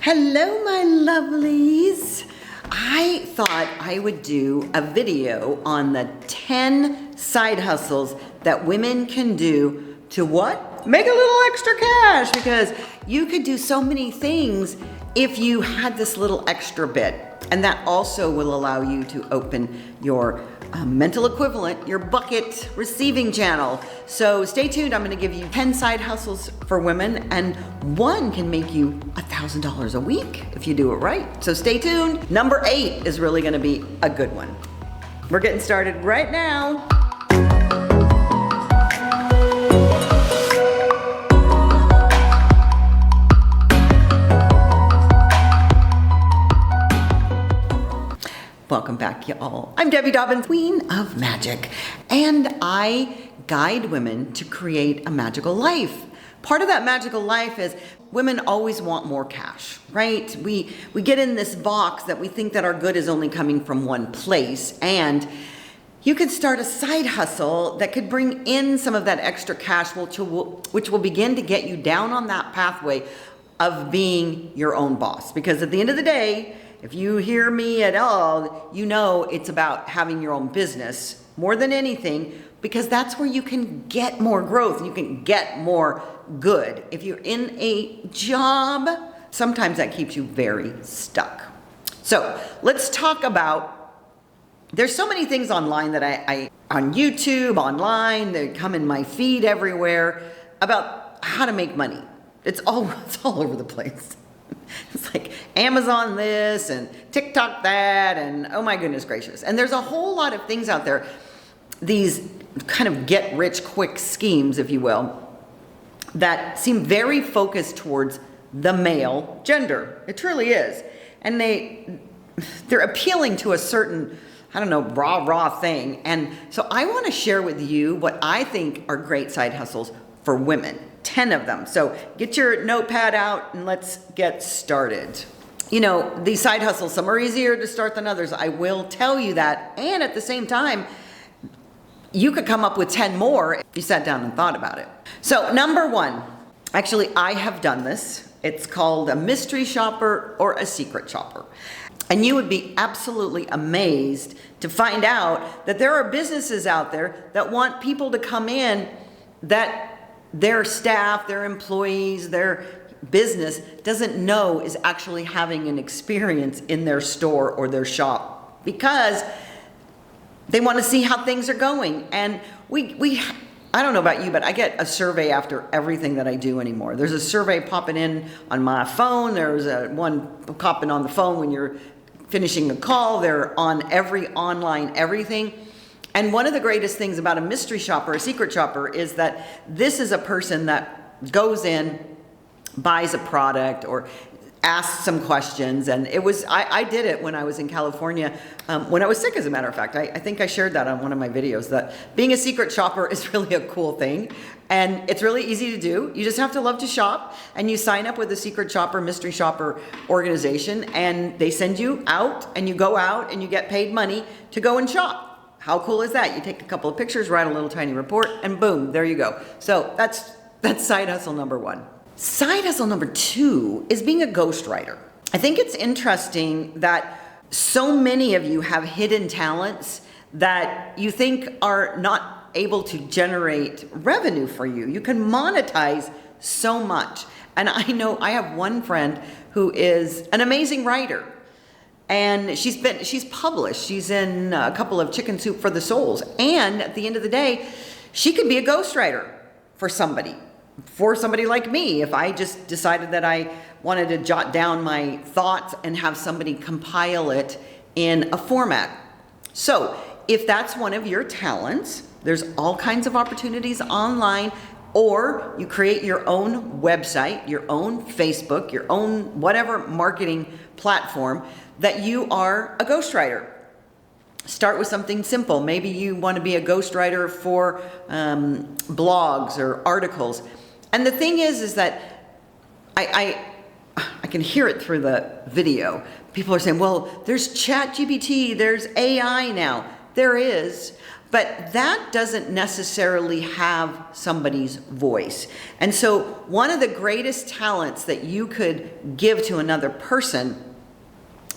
Hello, my lovelies. I thought I would do a video on the 10 side hustles that women can do to what? Make a little extra cash, because you could do so many things if you had this little extra bit. And that also will allow you to open your mental equivalent, your bucket receiving channel. So stay tuned. I'm going to give you 10 side hustles for women, and one can make you $1,000 a week if you do it right. So stay tuned. Number 8 is really going to be a good one. We're getting started right now. Welcome back, y'all. I'm Debbie Dobbins, Queen of Magic, and I guide women to create a magical life. Part of that magical life is women always want more cash, right? We get in this box that we think that our good is only coming from one place, and you could start a side hustle that could bring in some of that extra cash, which will begin to get you down on that pathway of being your own boss. Because at the end of the day, if you hear me at all, you know it's about having your own business more than anything, because that's where you can get more growth. You can get more good. If you're in a job, sometimes that keeps you very stuck. So let's talk about, there's so many things online that I on YouTube, online, they come in my feed everywhere about how to make money. It's all over the place. It's like Amazon this and TikTok that, and oh my goodness gracious. And there's a whole lot of things out there, these kind of get rich quick schemes, if you will, that seem very focused towards the male gender. It truly is. And they're appealing to a certain, I don't know, raw thing. And so I want to share with you what I think are great side hustles for women. 10 of them. So get your notepad out and let's get started. You know, these side hustles, some are easier to start than others. I will tell you that. And at the same time, you could come up with 10 more if you sat down and thought about it. So number 1, actually I have done this. It's called a mystery shopper or a secret shopper. And you would be absolutely amazed to find out that there are businesses out there that want people to come in that their staff, their employees, their business doesn't know is actually having an experience in their store or their shop, because they want to see how things are going. And I don't know about you, but I get a survey after everything that I do anymore. There's a survey popping in on my phone. There's one popping on the phone when you're finishing a call. They're on every online everything. And one of the greatest things about a mystery shopper, a secret shopper, is that this is a person that goes in, buys a product, or asks some questions. And I did it when I was in California, when I was sick, as a matter of fact. I think I shared that on one of my videos, that being a secret shopper is really a cool thing. And it's really easy to do. You just have to love to shop, and you sign up with a secret shopper, mystery shopper organization, and they send you out, and you go out and you get paid money to go and shop. How cool is that? You take a couple of pictures, write a little tiny report, and boom, there you go. So that's side hustle number 1. Side hustle number 2 is being a ghostwriter. I think it's interesting that so many of you have hidden talents that you think are not able to generate revenue for you. You can monetize so much. And I know I have one friend who is an amazing writer. And she's published. She's in a couple of Chicken Soup for the Souls. And at the end of the day, she could be a ghostwriter for somebody like me. If I just decided that I wanted to jot down my thoughts and have somebody compile it in a format. So if that's one of your talents, there's all kinds of opportunities online. Or you create your own website, your own Facebook, your own whatever marketing platform that you are a ghostwriter. Start with something simple. Maybe you want to be a ghostwriter for blogs or articles. And the thing is that I can hear it through the video. People are saying, well, there's ChatGPT, there's AI now. There is, but that doesn't necessarily have somebody's voice. And so one of the greatest talents that you could give to another person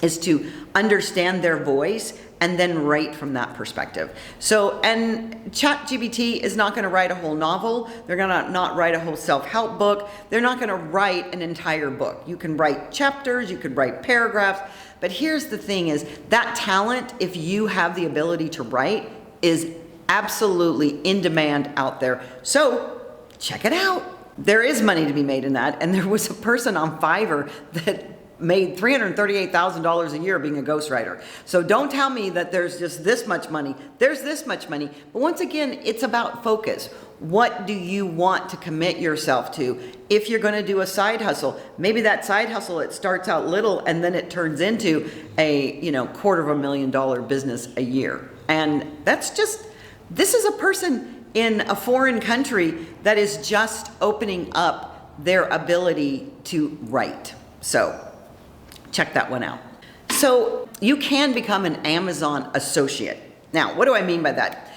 is to understand their voice and then write from that perspective. So, and ChatGPT is not gonna write a whole novel. They're gonna not write a whole self-help book. They're not gonna write an entire book. You can write chapters, you could write paragraphs, but here's the thing is, that talent, if you have the ability to write, is absolutely in demand out there. So, check it out. There is money to be made in that, and there was a person on Fiverr that made $338,000 a year being a ghostwriter. So don't tell me that there's just this much money. There's this much money. But once again, it's about focus. What do you want to commit yourself to? If you're going to do a side hustle, maybe that side hustle, it starts out little and then it turns into a, $250,000 business a year. And that's just, this is a person in a foreign country that is just opening up their ability to write. So check that one out. So you can become an Amazon associate. Now, what do I mean by that?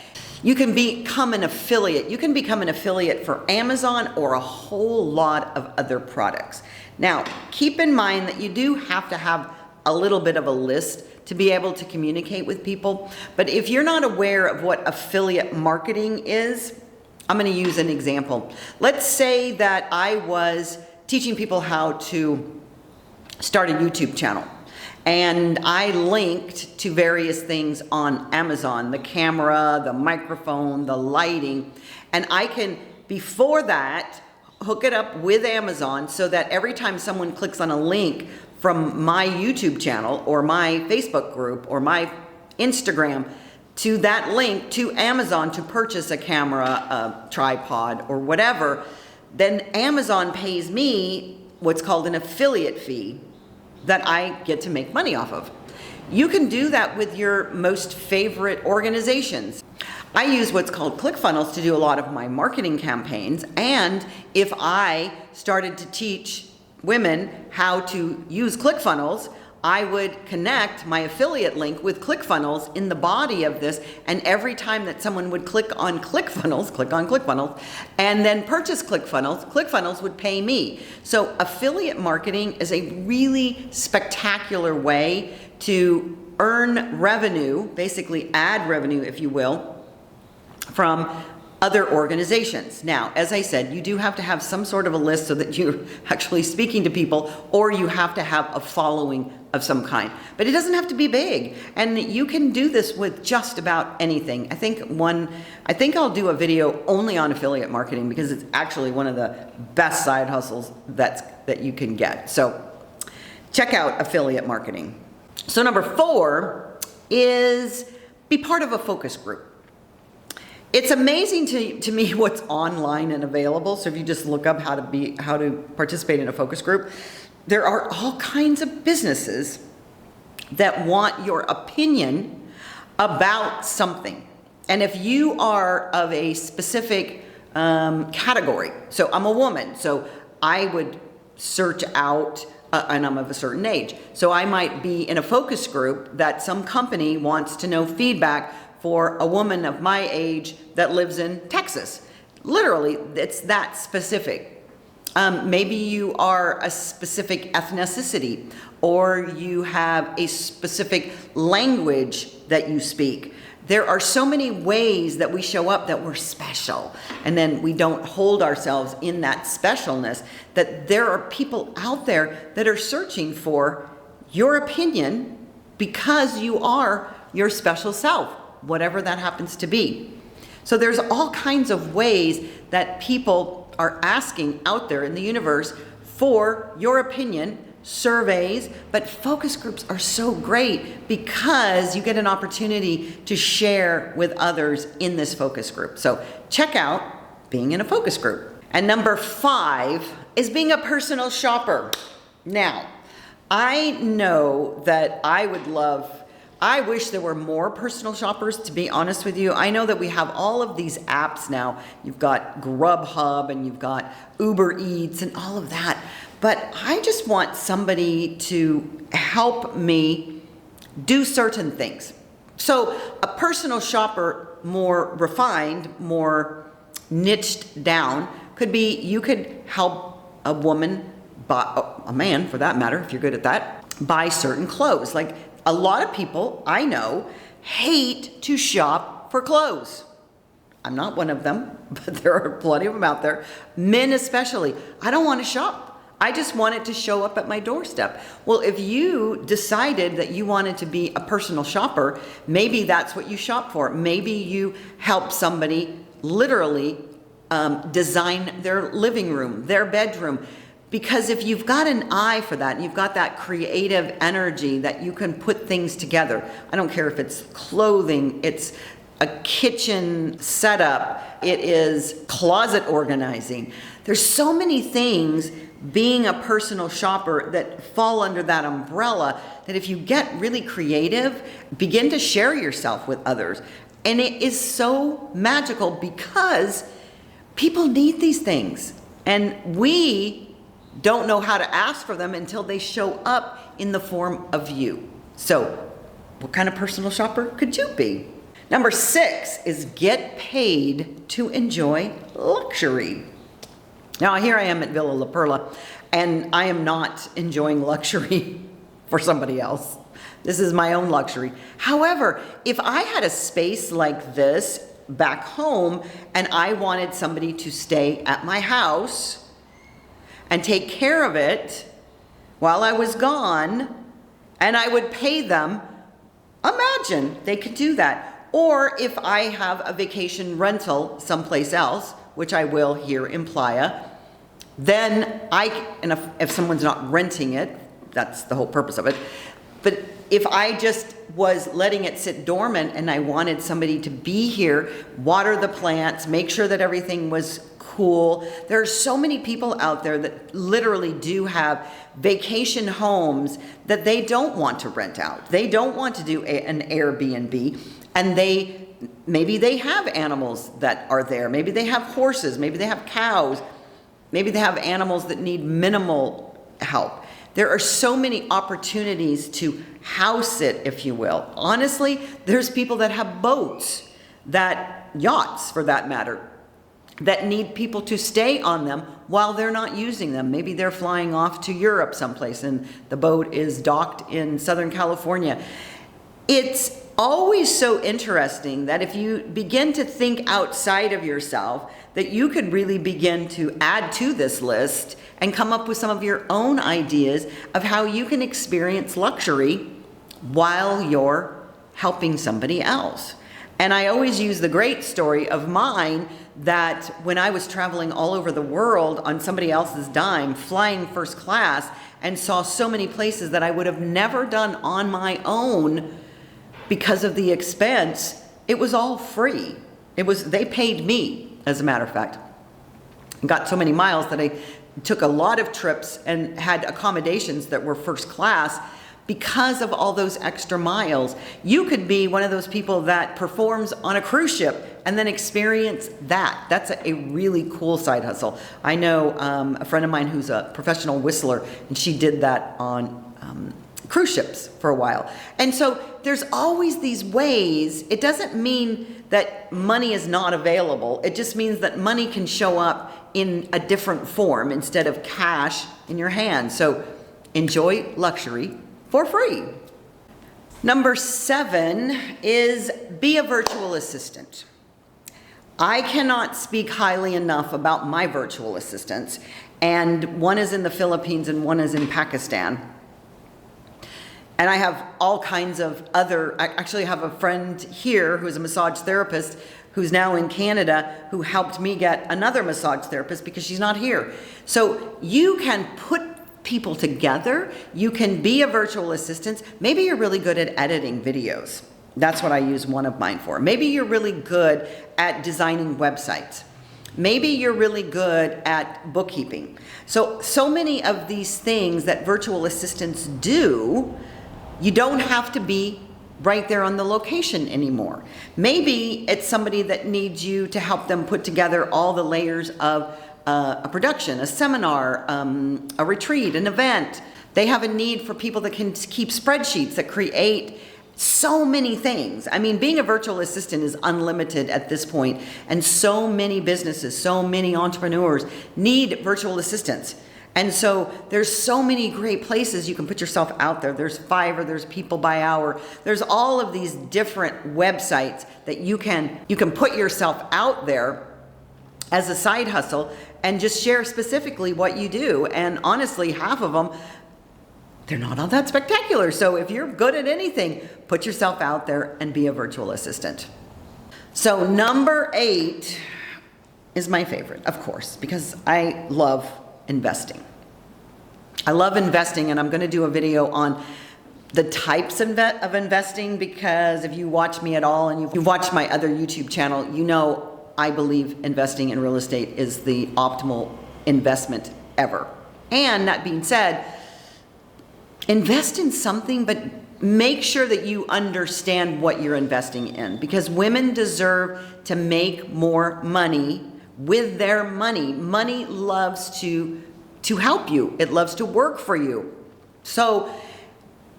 You can become an affiliate. You can become an affiliate for Amazon or a whole lot of other products. Now, keep in mind that you do have to have a little bit of a list to be able to communicate with people. But if you're not aware of what affiliate marketing is, I'm going to use an example. Let's say that I was teaching people how to start a YouTube channel, and I linked to various things on Amazon, the camera, the microphone, the lighting, and I can, before that, hook it up with Amazon so that every time someone clicks on a link from my YouTube channel or my Facebook group or my Instagram to that link to Amazon to purchase a camera, a tripod, or whatever, then Amazon pays me what's called an affiliate fee that I get to make money off of. You can do that with your most favorite organizations. I use what's called ClickFunnels to do a lot of my marketing campaigns, and if I started to teach women how to use ClickFunnels, I would connect my affiliate link with ClickFunnels in the body of this, and every time that someone would click on ClickFunnels, and then purchase ClickFunnels, ClickFunnels would pay me. So affiliate marketing is a really spectacular way to earn revenue, basically add revenue, if you will, from other organizations. Now, as I said, you do have to have some sort of a list so that you're actually speaking to people, or you have to have a following of some kind. But it doesn't have to be big, and you can do this with just about anything. I think I'll do a video only on affiliate marketing because it's actually one of the best side hustles that you can get. So check out affiliate marketing. So number 4 is be part of a focus group. It's amazing to me what's online and available. So if you just look up how to participate in a focus group, there are all kinds of businesses that want your opinion about something. And if you are of a specific category, so I'm a woman, so I would search out, and I'm of a certain age, so I might be in a focus group that some company wants to know feedback for a woman of my age that lives in Texas. Literally, it's that specific. Maybe you are a specific ethnicity, or you have a specific language that you speak. There are so many ways that we show up that we're special, and then we don't hold ourselves in that specialness, that there are people out there that are searching for your opinion because you are your special self, whatever that happens to be. So there's all kinds of ways that people are asking out there in the universe for your opinion, surveys, but focus groups are so great because you get an opportunity to share with others in this focus group. So check out being in a focus group. And number 5 is being a personal shopper. Now, I know that I wish there were more personal shoppers, to be honest with you. I know that we have all of these apps now. You've got Grubhub and you've got Uber Eats and all of that. But I just want somebody to help me do certain things. So a personal shopper, more refined, more niched down, could be you could help a woman, buy, a man for that matter, if you're good at that, buy certain clothes. Like a lot of people I know hate to shop for clothes. I'm not one of them, but there are plenty of them out there. Men especially. I don't want to shop. I just want it to show up at my doorstep. Well, if you decided that you wanted to be a personal shopper, maybe that's what you shop for. Maybe you help somebody literally design their living room, their bedroom. Because if you've got an eye for that, and you've got that creative energy that you can put things together, I don't care if it's clothing, it's a kitchen setup, it is closet organizing. There's so many things being a personal shopper that fall under that umbrella that if you get really creative, begin to share yourself with others. And it is so magical because people need these things. And we don't know how to ask for them until they show up in the form of you. So what kind of personal shopper could you be? Number 6 is get paid to enjoy luxury. Now here I am at Villa La Perla, and I am not enjoying luxury for somebody else. This is my own luxury. However, if I had a space like this back home and I wanted somebody to stay at my house and take care of it while I was gone, and I would pay them, imagine they could do that. Or if I have a vacation rental someplace else, which I will here in Playa, then and if someone's not renting it, that's the whole purpose of it. But if I just was letting it sit dormant and I wanted somebody to be here, water the plants, make sure that everything was cool. There are so many people out there that literally do have vacation homes that they don't want to rent out. They don't want to do an Airbnb, and maybe they have animals that are there. Maybe they have horses, maybe they have cows, maybe they have animals that need minimal help. There are so many opportunities to house it, if you will. Honestly, there's people that have boats, yachts for that matter, that need people to stay on them while they're not using them. Maybe they're flying off to Europe someplace and the boat is docked in Southern California. It's always so interesting that if you begin to think outside of yourself, that you could really begin to add to this list and come up with some of your own ideas of how you can experience luxury while you're helping somebody else. And I always use the great story of mine that when I was traveling all over the world on somebody else's dime, flying first class, and saw so many places that I would have never done on my own because of the expense, it was all free. They paid me, as a matter of fact. Got so many miles that I took a lot of trips and had accommodations that were first class because of all those extra miles. You could be one of those people that performs on a cruise ship and then experience that. That's a really cool side hustle. I know a friend of mine who's a professional whistler, and she did that on cruise ships for a while. And so there's always these ways. It doesn't mean that money is not available. It just means that money can show up in a different form instead of cash in your hand. So enjoy luxury for free. Number 7 is be a virtual assistant. I cannot speak highly enough about my virtual assistants, and one is in the Philippines and one is in Pakistan. And I have all kinds of I actually have a friend here who's a massage therapist who's now in Canada who helped me get another massage therapist because she's not here. So you can put people together. You can be a virtual assistant. Maybe you're really good at editing videos. That's what I use one of mine for. Maybe you're really good at designing websites. Maybe you're really good at bookkeeping. So many of these things that virtual assistants do, you don't have to be right there on the location anymore. Maybe it's somebody that needs you to help them put together all the layers of a production, a seminar, a retreat, an event. They have a need for people that can keep spreadsheets, that create so many things. I mean, being a virtual assistant is unlimited at this point, and so many businesses, so many entrepreneurs need virtual assistants. And so there's so many great places you can put yourself out there. There's Fiverr, there's People by Hour, there's all of these different websites that you can put yourself out there as a side hustle and just share specifically what you do. And honestly, half of them, they're not all that spectacular. So if you're good at anything, put yourself out there and be a virtual assistant. So number 8 is my favorite, of course, because I love investing. I love investing, and I'm going to do a video on the types of investing, because if you watch me at all and you've watched my other YouTube channel, you know I believe investing in real estate is the optimal investment ever. And that being said, invest in something, but make sure that you understand what you're investing in, because women deserve to make more money with their money. Money loves to help you. It loves to work for you. So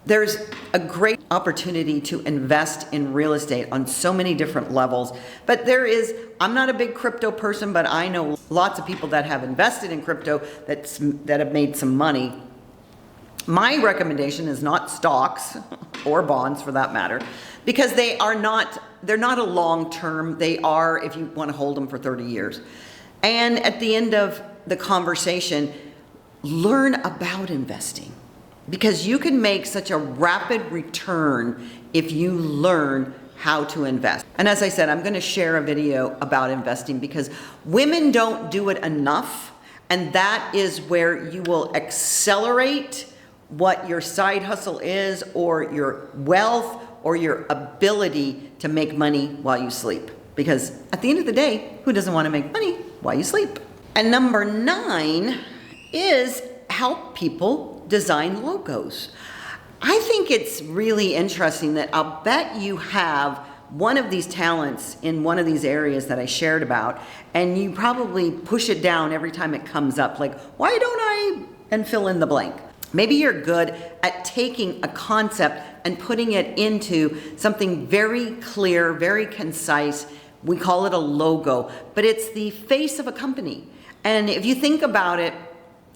there's a great opportunity to invest in real estate on so many different levels. But I'm not a big crypto person, but I know lots of people that have invested in crypto that have made some money. My recommendation is not stocks or bonds for that matter, because they're not a long term. They are if you want to hold them for 30 years. And at the end of the conversation, learn about investing, because you can make such a rapid return if you learn how to invest. And as I said, I'm going to share a video about investing, because women don't do it enough, and that is where you will accelerate what your side hustle is, or your wealth, or your ability to make money while you sleep. Because at the end of the day, who doesn't want to make money while you sleep? And number 9 is help people design logos. I think it's really interesting that I'll bet you have one of these talents in one of these areas that I shared about, and you probably push it down every time it comes up, like, why don't I, and fill in the blank. Maybe you're good at taking a concept and putting it into something very clear, very concise. We call it a logo, but it's the face of a company. And if you think about it,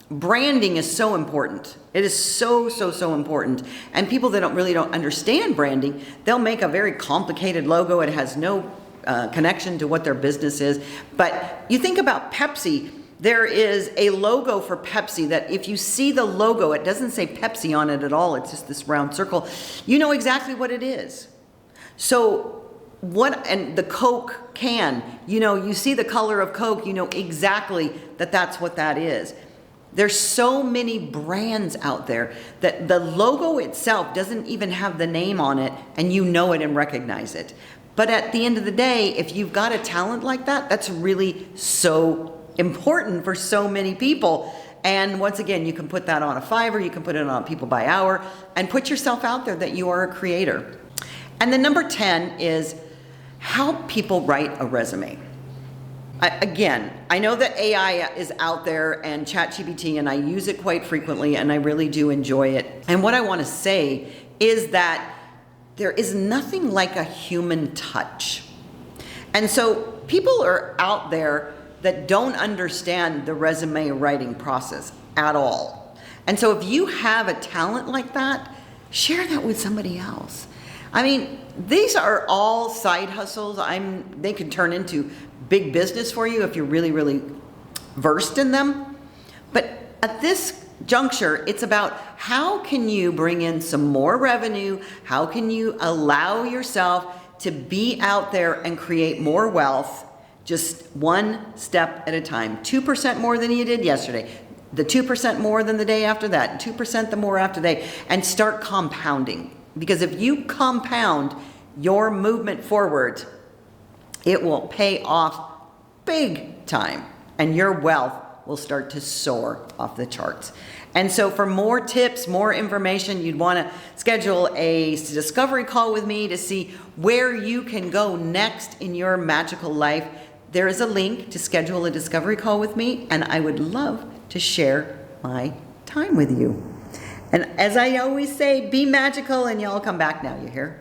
branding is so important. It is so important. And people that don't understand branding, they'll make a very complicated logo. It has no connection to what their business is. But you think about Pepsi. There is a logo for Pepsi that if you see the logo, it doesn't say Pepsi on it at all. It's just this round circle. You know exactly what it is. So and the Coke can, you see the color of Coke, you know exactly that's what that is. There's so many brands out there that the logo itself doesn't even have the name on it, and you know it and recognize it. But at the end of the day, if you've got a talent like that, that's really so important for so many people. And once again, you can put that on a Fiverr, you can put it on People by Hour, and put yourself out there that you are a creator. And then number 10 is help people write a resume. Again, I know that AI is out there and ChatGPT, and I use it quite frequently, and I really do enjoy it. And what I want to say is that there is nothing like a human touch. And so people are out there that don't understand the resume writing process at all. And so if you have a talent like that, share that with somebody else. I mean, these are all side hustles. They could turn into big business for you if you're really versed in them. But at this juncture, it's about how can you bring in some more revenue? How can you allow yourself to be out there and create more wealth, just one step at a time? 2% more than you did yesterday, the 2% more than the day after that, 2% the more after that, and start compounding. Because if you compound your movement forward, it will pay off big time, and your wealth will start to soar off the charts. And so for more tips, more information, you'd want to schedule a discovery call with me to see where you can go next in your magical life. There is a link to schedule a discovery call with me, and I would love to share my time with you. And as I always say, be magical, and y'all come back now, you hear?